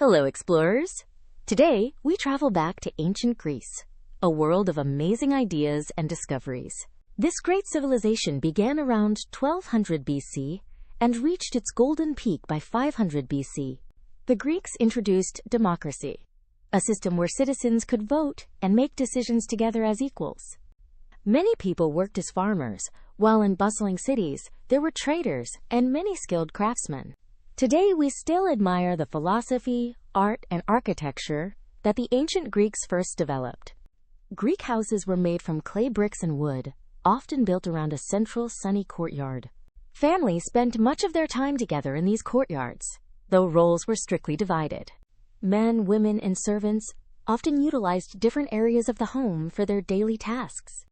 Hello, explorers! Today, we travel back to ancient Greece, a world of amazing ideas and discoveries. This great civilization began around 1200 BC and reached its golden peak by 500 BC. The Greeks introduced democracy, a system where citizens could vote and make decisions together as equals. Many people worked as farmers, while in bustling cities, there were traders and many skilled craftsmen. Today, we still admire the philosophy, art, and architecture that the ancient Greeks first developed. Greek houses were made from clay bricks and wood, often built around a central sunny courtyard. Families spent much of their time together in these courtyards, though roles were strictly divided. Men, women, and servants often utilized different areas of the home for their daily tasks.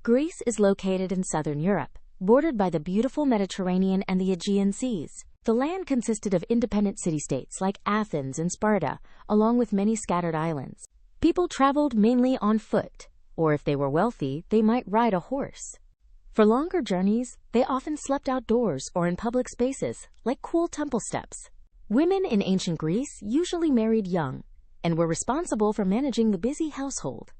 Greece is located in southern Europe, bordered by the beautiful Mediterranean and the Aegean Seas. The land consisted of independent city-states like Athens and Sparta, along with many scattered islands. People traveled mainly on foot, or if they were wealthy, they might ride a horse. For longer journeys, they often slept outdoors or in public spaces, like cool temple steps. Women in ancient Greece usually married young and were responsible for managing the busy household.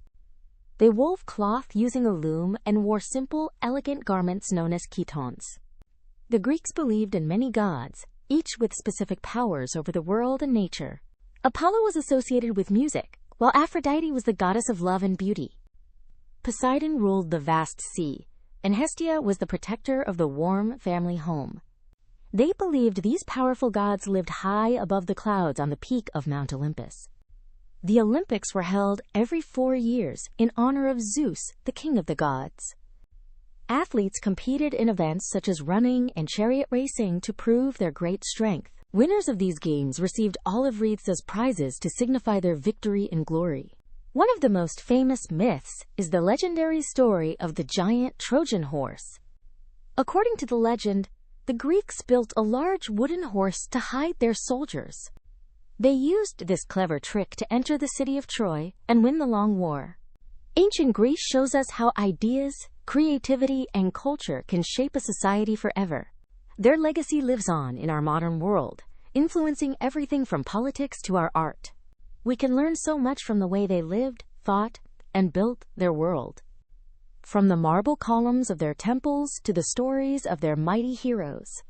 They wove cloth using a loom and wore simple, elegant garments known as chitons. The Greeks believed in many gods, each with specific powers over the world and nature. Apollo was associated with music, while Aphrodite was the goddess of love and beauty. Poseidon ruled the vast sea, and Hestia was the protector of the warm family home. They believed these powerful gods lived high above the clouds on the peak of Mount Olympus. The Olympics were held every 4 years in honor of Zeus, the king of the gods. Athletes competed in events such as running and chariot racing to prove their great strength. Winners of these games received olive wreaths as prizes to signify their victory and glory. One of the most famous myths is the legendary story of the giant Trojan horse. According to the legend, the Greeks built a large wooden horse to hide their soldiers. They used this clever trick to enter the city of Troy and win the long war. Ancient Greece shows us how ideas, creativity, and culture can shape a society forever. Their legacy lives on in our modern world, influencing everything from politics to our art. We can learn so much from the way they lived, thought, and built their world. From the marble columns of their temples to the stories of their mighty heroes.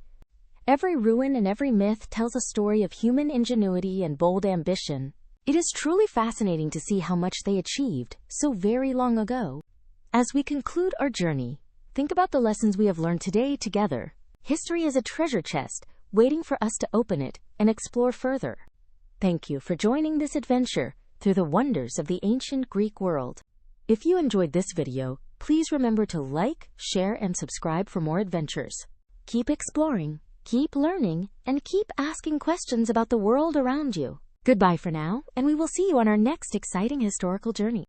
Every ruin and every myth tells a story of human ingenuity and bold ambition. It is truly fascinating to see how much they achieved so very long ago. As we conclude our journey, think about the lessons we have learned today together. History is a treasure chest, waiting for us to open it and explore further. Thank you for joining this adventure through the wonders of the ancient Greek world. If you enjoyed this video, please remember to like, share, and subscribe for more adventures. Keep exploring, keep learning, and keep asking questions about the world around you. Goodbye for now, and we will see you on our next exciting historical journey.